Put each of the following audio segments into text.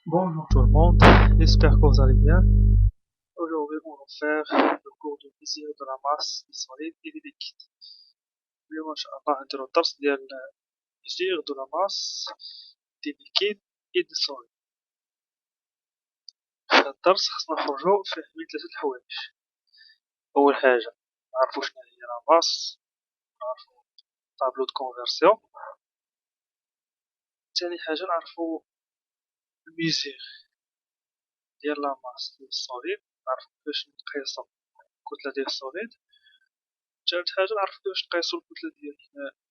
Bonjour tout le monde, j'espère que vous allez bien. Aujourd'hui, on va faire le cours de mesure de la masse des solides et des liquides. اليوم إن شاء الله نديرو الدرس ديال mesure de la masse des liquides et des solides. في هذا الدرس خصنا نخرجو فيه من ثلاثة الحوايج. أول حاجة نعرفو شنو هي لا ماس، نعرفو طابلو دو كونفرسيون. ثاني حاجة نعرفو الميزير ديال لا ماس ديال السوليد، نعرفو كيفاش نقيسو الكتلة ديال السوليد. ثالث حاجة نعرفو كيفاش نقيسو الكتلة ديال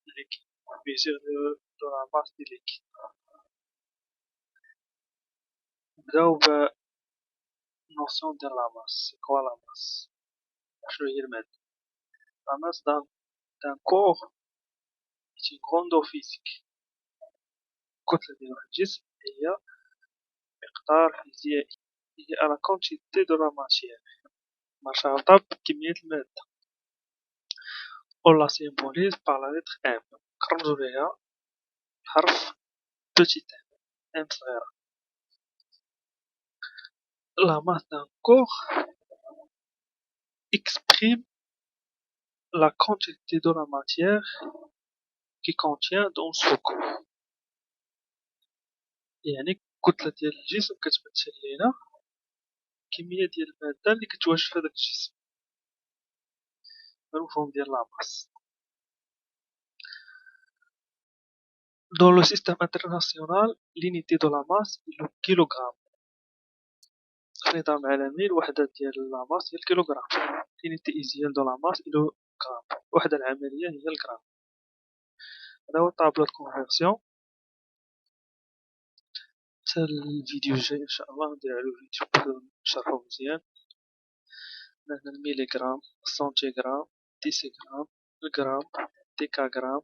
الليكيد، mesure de la masse du liquide. نبداو بالنوسيون ديال لا ماس. سي كوا لا ماس؟ شنو هي المادة؟ لا ماس دان كور est une grandeur physique. الكتلة ديال واحد الجسم هي مقدار فيزيائي، هي على quantité de la matière، مرتبطة بكمية المادة. on la symbolise par la lettre M. كرمزو ليها بحرف petit m صغيرة. La masse d'un corps exprime la quantité de la matière qui contient dans ce corps. يعني الكتلة ديال الجسم كتمثل لينا كمية ديال المادة اللي كتواجد في هذاك الجسم. المفهوم ديال لا ماس. Dans le système international, l'unité de la masse est le kilogramme. في النظام العالمي الوحدة ديال لا ماس هي الكيلوغرام. l'unité usuelle de la masse est le gramme. الوحدة العملية هي الغرام. هذا هو طابلو دو كونفرسيون. حتى الفيديو الجاي ان شاء الله ندير على فيديو نشرحو مزيان. هنا الميليغرام، السنتيغرام، ديسيغرام، الغرام، ديكاغرام،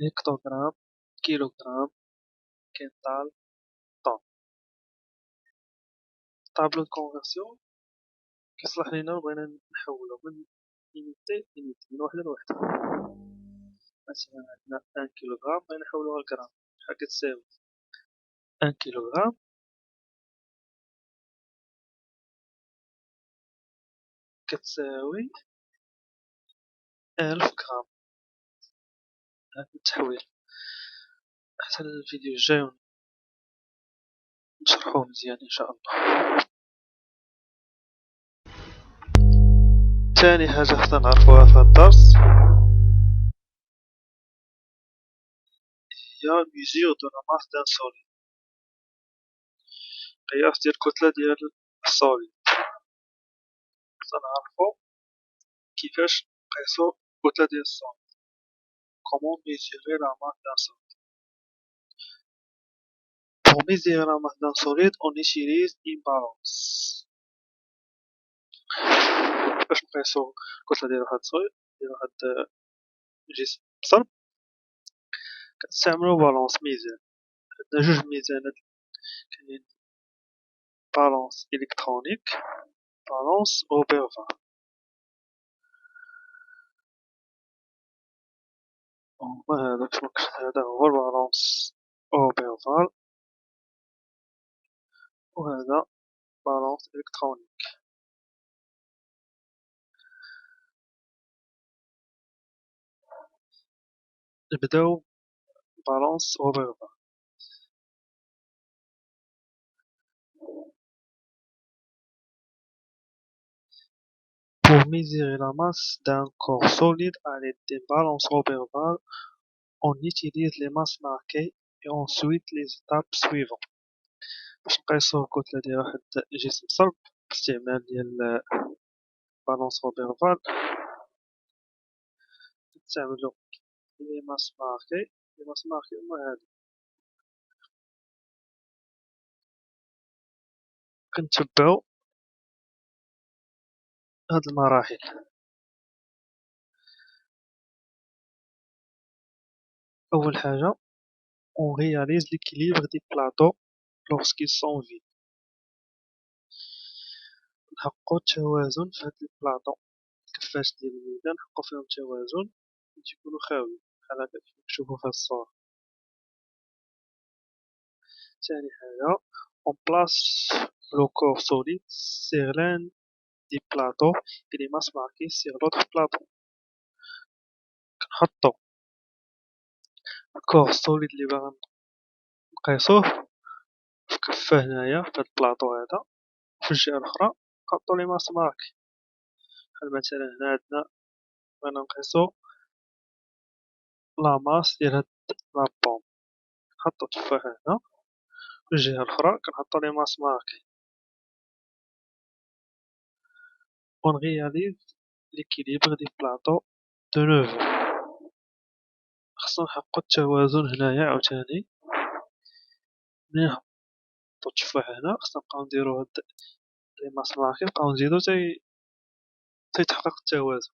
هكتوغرام، كيلوغرام، كينتال، طن. طابلو دو كونفرسيون كيصلح لينا بغينا نحولو من يونيتي ليونيتي، من وحدة لوحدة. مثلا عندنا 1 كيلوغرام بغينا نحولوها لغرام، شحال كتساوي؟ 1 كيلوغرام كتساوي 1000 غرام. هذا التحويل. حتى الفيديو الجاي نشرحوه مزيان ان شاء الله. ثاني حاجة خصنا نعرفوها في هذا الدرس هي mesure de la masse d'un solide. قياس ديال الكتلة ديال السوليد. خصنا نعرفو كيفاش نقيسو الكتلة ديال السوليد. comment mesurer la masse d'un solide. pour mesurer la masse d'un solide on utilise une balance. باش نقيسو الكتلة ديال واحد السوليد ديال واحد الجسم صلب كنستعملو بالونس ميزان. عندنا جوج ميزانات، كاين بالونس الكترونيك، بالونس اوبيرفال. هذا كما هذا هو البالونس اوبيرفال، وهذا بالونس الكترونيك. نبداو بالونس اوبيرفال. Pour mesurer la masse d'un corps solide à l'aide d'une balance Roberval, on utilise les masses marquées et ensuite les étapes suivantes. باش نقيسو الكتلة ديال واحد جسم صلب باستعمال ديال بالونس روبرفال نستعملو لي ماس ماركي. لي ماس ماركي هما هادو. كنتبعو هاد المراحل. أول حاجة on réalise l'équilibre des plateaux lorsqu'ils sont vides. نحققو التوازن في هاد البلاطو، الكفات ديال الميدان نحققو فيهم التوازن باش يكونو خاويين بحال هكا كيما كتشوفو في هاد الصورة. ثاني حاجة on place le corps solide sur l'un des plateaux et les masses marquées sur l'autre plateau. كنحطو الكور سوليد اللي باغا نقيسوه في كفة هنايا في هاد البلاطو هذا، وفي الجهة الأخرى نحطو لي ماس ماركي. بحال مثلا هنا عندنا بغينا نقيسو لا ماس ديال هاد لابوم، نحطو التفاحة هنا، في الجهة الأخرى كنحطو لي ماس ماركي. On réalise l'équilibre des plateaux de nouveau. خصنا نحققو التوازن هنايا عاوتاني. ملي نحطو التفاحة هنا خصنا نبقاو نديرو هاد لي ماس ماركي نبقاو نزيدو تيتحقق التوازن.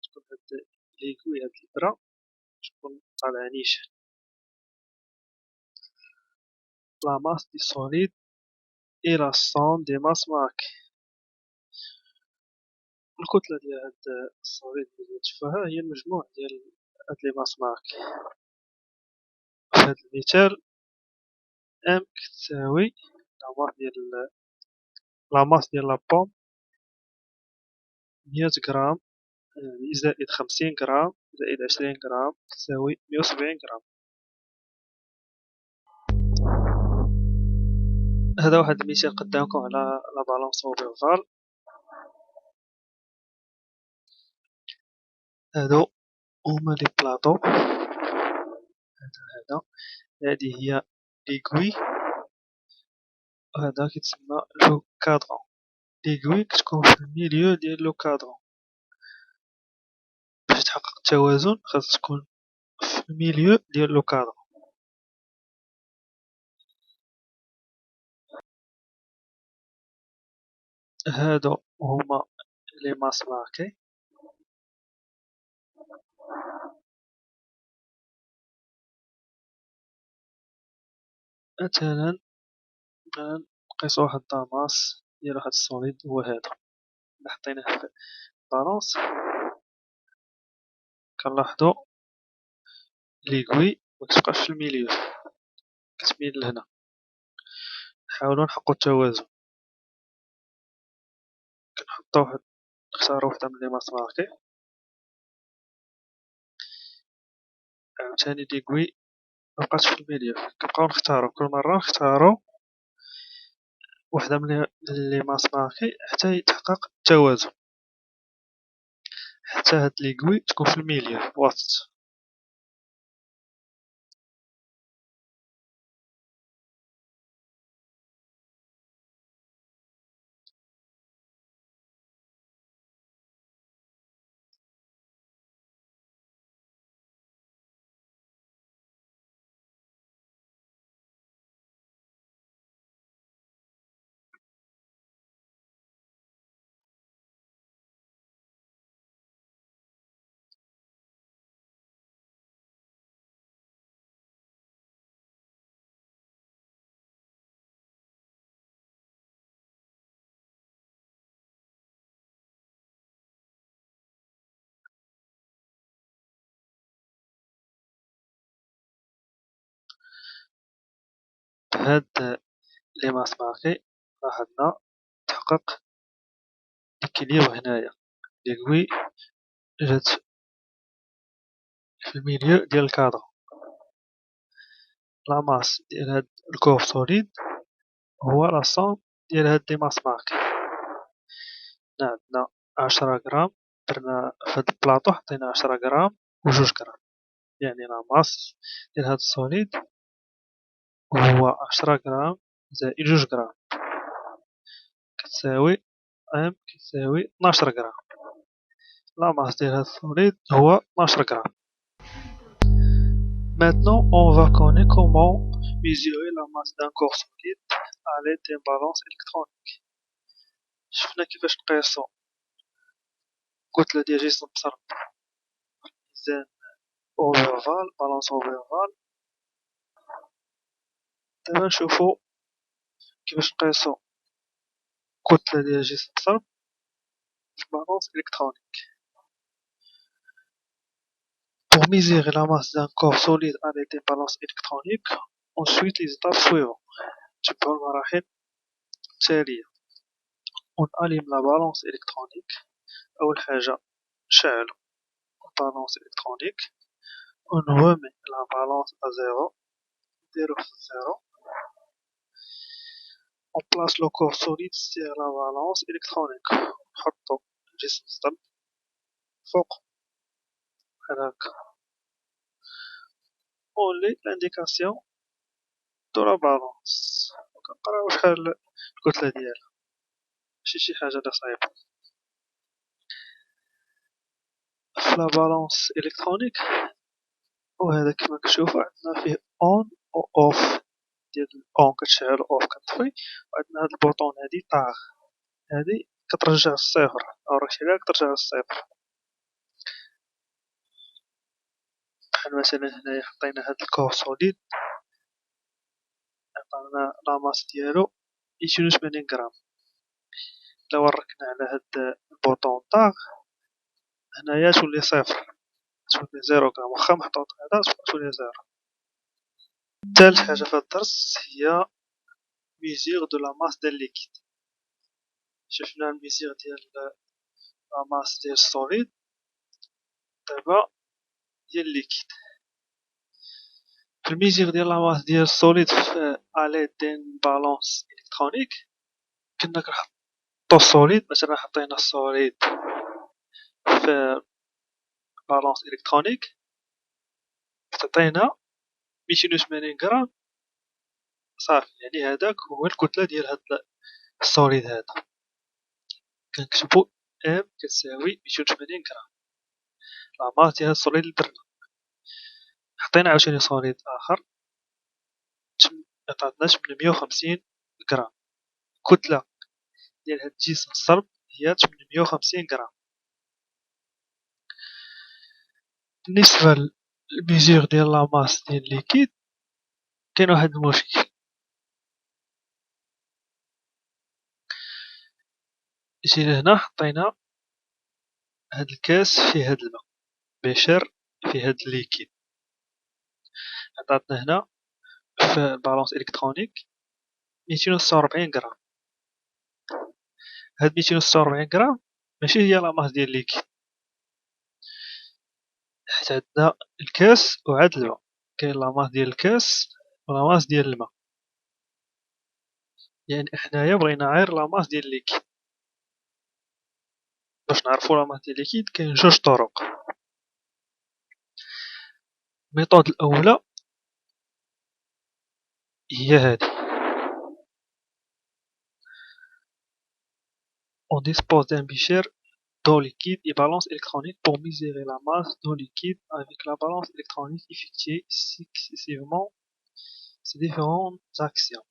تكون هاد ليكوي هاد الإبرة تكون طالعة نيشان. La masse du solide est la somme des masses marquées. الكتلة ديال هاد الصليد ديال التفاحة هي المجموع ديال هاد لي ماس ماركي. في هاد المثال ام كتساوي لا ماس ديال لابوم 100 غرام زائد 50 غرام زائد 20 غرام تساوي 170 غرام. هذا واحد المثال قدامكم على بالونس اوفرفال. هادو هما لي بلاطو، هذا هذه هي ليكوي، وهذا كيتسمى لو كادرون. ليكوي كتكون في الميليو ديال لو كادرون. باش تحقق التوازن خاص تكون في الميليو ديال لو كادرون. هادو هما لي ماس ماركي. مثلا نقيسو واحد الطاماس ديال واحد السوليد هو هذا اللي حطيناه في بالونس. كنلاحظو ليكوي مكتبقاش في الميليو، كتميل لهنا. نحاولو نحققو التوازن. نختارو وحدة من لي ماس ماركي. عاوتاني ليكوي مبقاتش في الميليو، كنبقاو نختارو كل مرة نختارو وحدة من لي ماس ماركي حتى يتحقق التوازن، حتى هاد ليكوي تكون في الميليو وسط. بهاد لي ماس ماركي لاحظنا تحقق ليكيليبر هنايا. ليكوي جات في الميليو ديال الكادر. لا ماس ديال هاد الكور سوليد هو لا صوم ديال هاد لي ماس ماركي. هنا عندنا 10 غرام، درنا في هاد البلاطو حطينا 10 غرام و2 غرام، يعني لا ماس ديال هاد السوليد هو 10 غرام زائد 2 غرام كتساوي كتساوي 12 غرام. لا ماس ديال هاد السوليد هو 12 غرام. Maintenant, on va connaître comment mesurer la masse d'un corps solide à l'aide d'une balance électronique. شفنا كيفاش نقيسو الكتلة ديال جسم بصرف ميزان اوفرفال، بالانس اوفرفال. دابا نشوفو كيفاش نقيسو الكتلة ديال جسم بصرف في بالانس électronique. Pour mesurer la masse d'un corps solide à l'aide d'une balance électronique, on suit les étapes suivantes. نتبعو المراحل التالية. اون اليم لا بالونس الكترونيك. اول حاجة نشعلو البالونس الكترونيك، اون remet لا بالونس ا زيرو، نديرو في الزيرو. اون بلاس لو كور سوليد سيغ لا بالونس الكترونيك، نحطو الجسم الصلب فوق بحال هكا. اون لي لانديكاسيون دو لا بالونس، وكنقراو شحال الكتلة ديالها، ماشي شي حاجة اللي صعيبة. في لا بالونس الكترونيك وهذا كما كتشوفو عندنا فيه اون و اوف. ديال اون كتشعل و اوف كتطفي، وعندنا هاد البوطون هادي طاغ، هادي كترجع الصفر، او رشيدة كترجع للصفر. بحال مثلا هنايا حطينا هاد الكور سوليد، عطانا لا ماس ديالو 280 غرام. إلا وركنا على هاد البوطون طاغ هنايا تولي صفر، تولي زيرو غرام، واخا محطوط هذا تولي زيرو. تالت حاجة في هاد الدرس هي ميزيغ دو لا ماس ديال ليكيد. شفنا الميزيغ ديال لا ماس ديال السوليد، دابا ديال الليكيد. في الميزيغ ديال لا ماس ديال السوليد في اليد دين بالونس الكترونيك، كنا كنحطو السوليد. مثلا حطينا السوليد في بالونس الكترونيك، تعطينا 280 غرام صافي، يعني هذاك هو الكتلة ديال هاد السوليد هذا. كنكتبو ام كتساوي 280 غرام لا ماس ديال السوليد اللي درنا. حطينا عاوتاني سوليد اخر عطاتنا 850 غرام. الكتلة ديال هاد الجسم الصلب هي 850 غرام. بالنسبة للميزور ديال لا ماس ديال الليكيد كاين واحد المشكل. جينا هنا حطينا هاد الكاس فيه هاد الماء، بيشر فيه هاد الليكيد، عطاتنا هنا في البالونس الكترونيك 246 غرام. هاد 246 غرام ماشي هي لا ماس ديال الليكيد، حيت عندنا الكاس وعاد الماء. كاين لا ماس ديال الكاس ولا ماس ديال الماء، يعني حنايا بغينا غير لا ماس ديال الليكيد. باش نعرفو لا ماس ديال الليكيد كاين جوج طرق. الميثود الاولى هي هادي. On dispose d'un bichir d'eau liquide et balance électronique pour mesurer la masse d'eau liquide avec la balance électronique effectuée successivement ces différentes actions.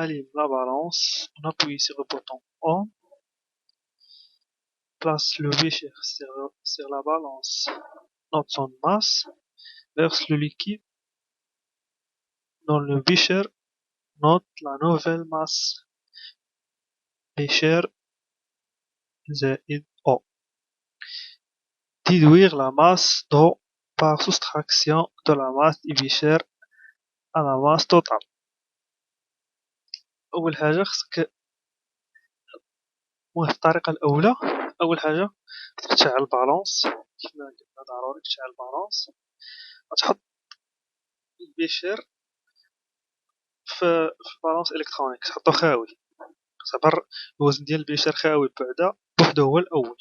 Allume la balance, on appuie sur le bouton on, place le bichir sur la balance, note son masse, verse le liquide dans le bichir, note la nouvelle masse, bichir زائد O. Déduire la masse d'eau par soustraction de la masse du bichir à la masse totale. أول حاجة خصك، المهم في الطريقة الأولى، أول حاجة خصك تشعل البالونس. كيما قلنا ضروري تشعل البالونس، غتحط البيشير في البالونس الكترونيك، تحطو خاوي. صبر الوزن ديال البيشير خاوي بعدا بوحدو هو الأول.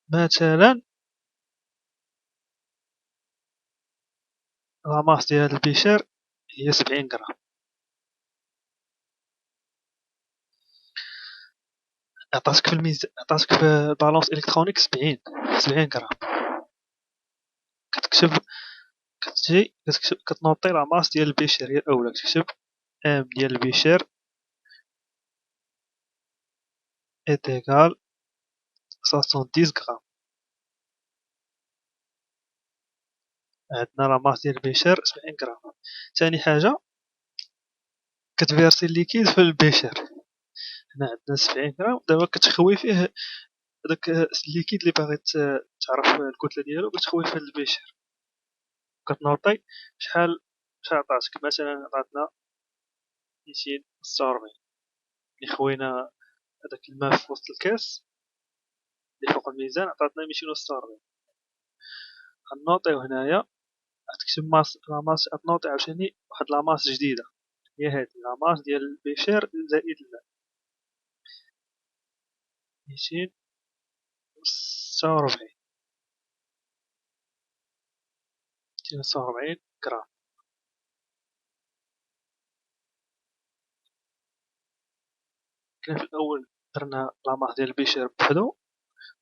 مثلا لا ماس ديال البيشير هي 70 غرام، عطاتك في عطاتك في البالونس الكترونيك 70 غرام. كتكتب كتنوطي لا ماس ديال البيشير هي الأولى، كتكتب ام ديال البيشير est égal 70 غرام. عندنا لا ماس ديال البيشير 70 غرام. ثاني حاجة كتفيرسي الليكيد في البيشير. هنا عندنا 70 غرام، دابا كتخوي فيه داك الليكيد اللي باغي تعرف الكتلة ديالو، كتخوي فيه البيشير، كتنوطي شحال شحال عطاتك؟ مثلا عطاتنا 246 اللي خوينا هداك الماء في وسط الكاس اللي فوق الميزان عطاتنا 246. غنوطيو هنايا غتكتب لا ماس، غتنوضي عاوتاني واحد لا ماس جديدة هي هادي لا ماس ديال البيشير زائد الماء 246 غرام. كنا في الأول درنا لا ماس ديال البيشير بوحدو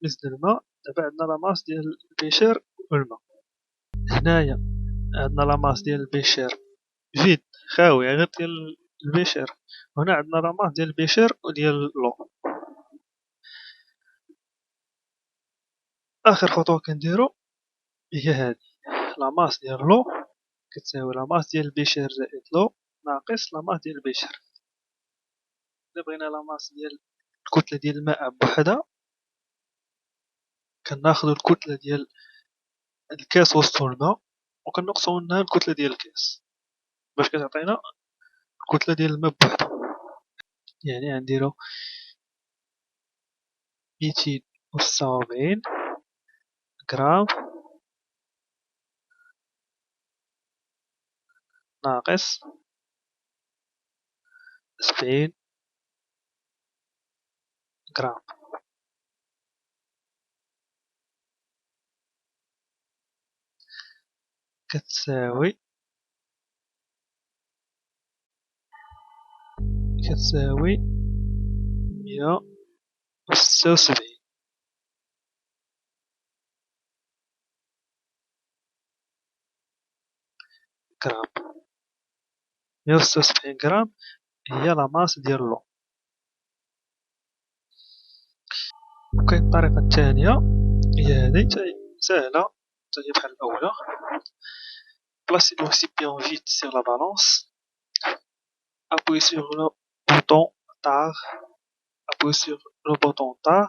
نزلنا الماء، دابا عندنا لا ماس ديال البيشير والماء. هنايا عندنا لا ماس ديال البيشير فيد خاوية غير ديال البيشير، وهنا عندنا لا ماس ديال البيشير وديال لو. آخر خطوة كنديرو هي هادي لا ماس ديال لو كتساوي لا ماس ديال البيشير زائد لو ناقص لا ماس ديال البيشير. إلا بغينا لا ماس ديال الكتلة ديال الماء بوحدها كناخدو الكتلة ديال الكاس وسطو الماء وكنقصو منها الكتلة ديال الكاس باش كتعطينا الكتلة ديال الماء بوحدها. يعني غنديرو 246 غرام ناقص 70 غرام كتساوي 176 غرام. 176 غرام هي لا ماس ديال لو. وكاين الطريقة الثانية هي هادي ساهلة حتى هي بحال الأولى. Placez le récipient vide sur la balance, appuyez sur le bouton TAR, appuyez sur le bouton TAR,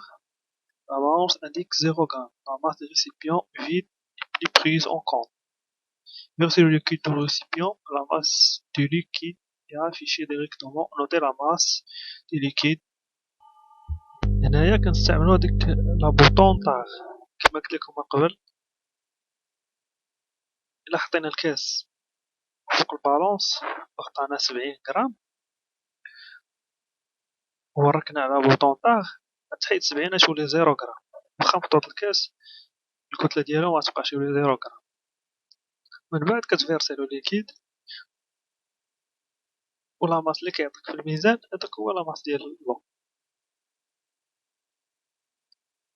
la balance indique 0 g. La masse du récipient vide est plus prise en compte. Versez le liquide dans le récipient, la masse du liquide est affichée directement. Notez la masse du liquide. هنايا كنستعملو هاديك لا بوطون طار كما قلت لكم من قبل. الا حطينا الكاس فوق البالونس وحطينا 70 غرام ووركنا على بوطون طار غتحيد 70 تولي 0 غرام. واخا محطوط الكاس الكتلة ديالو متبقاش تولي 0 غرام. من بعد كتفيرسي لو ليكيد و لا ماس اللي كيعطيك في الميزان هداك هو لا ماس ديال لو.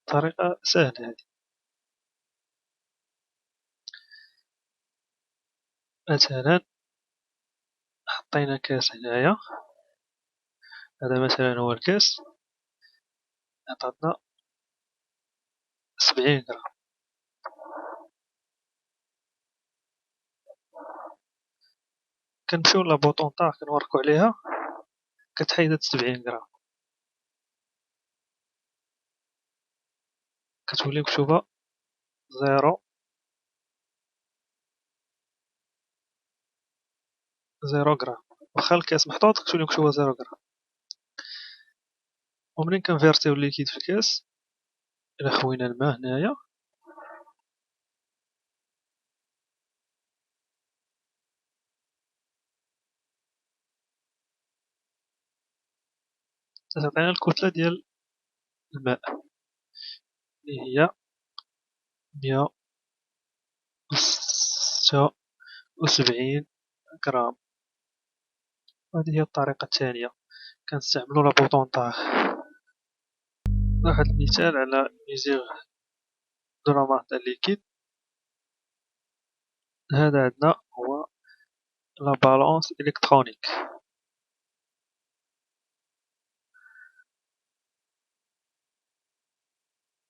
طريقة ساهلة هادي. مثلا حطينا كاس هنايا، هذا مثلا هو الكاس عطاتنا 70 غرام. كنمشيو لابوطون طار كنوركو عليها كتحيد هاد 70 غرام كتولي مكتوبة 0 غرام. واخا الكاس محطوط كتولي مكتوبة 0 غرام. ومنين كنفيرسيو الليكيد في الكاس إلا خوينا الماء هنايا تتعطينا الكتلة ديال الماء اللي هي 176 غرام. هذه هي الطريقة الثانية كنستعملو لابوطون طار. واحد المثال على ميزيغ دو لا ماس تاع الليكيد. هذا عندنا هو لا بالونس الكترونيك.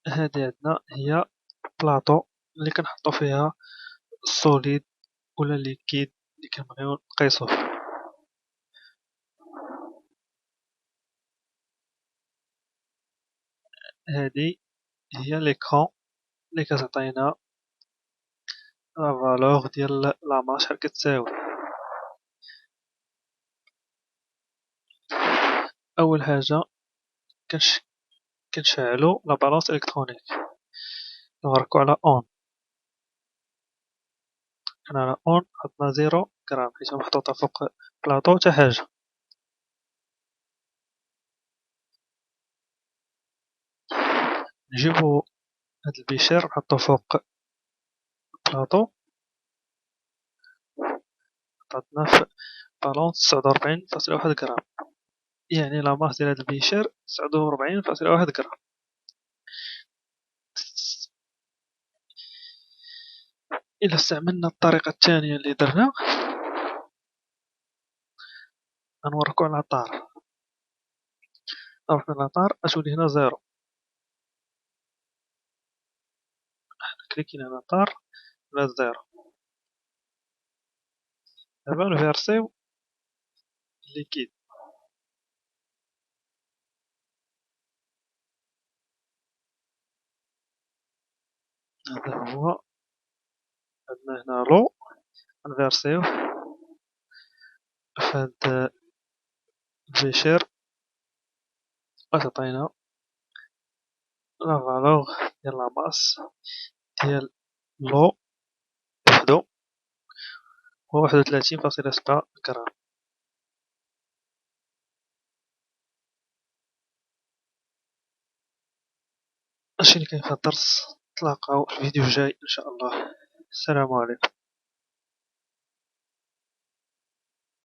هذه عندنا هي بلاطو اللي كنحطو فيها السوليد ولا الليكيد اللي كنبغيو نقيسوه. هذه هي ليكرون اللي كتعطينا لا فالور ديال لا ماس شحال كتساوي. أول حاجة كنشعلو لا بالونس إلكترونيك، نغرقو على أون، حنا على أون حطنا 0 غرام حيت محطوطة فوق بلاطو تا حاجة. نجيبو هاد البيشير نحطو فوق بلاطو، عطاتنا في بالونس 49.1 غرام، يعني لا ماس ديال هاد البيشير 49.1 غرام. إلا استعملنا الطريقة الثانية اللي درنا، غنوركو على طار، نروحو لاطار غتولي هنا 0، كليكينا على طار ولات 0. دابا نفيرسيو الليكيد، هذا هو، عندنا هنا لو، نفيرسيوه فهاد البيشير غتعطينا لا فالور ديال لا ماس ديال لو وحدو هو 31.7 غرام. هادشي اللي كاين في هاد الدرس، نتلاقاو في الفيديو الجاي ان شاء الله. السلام عليكم.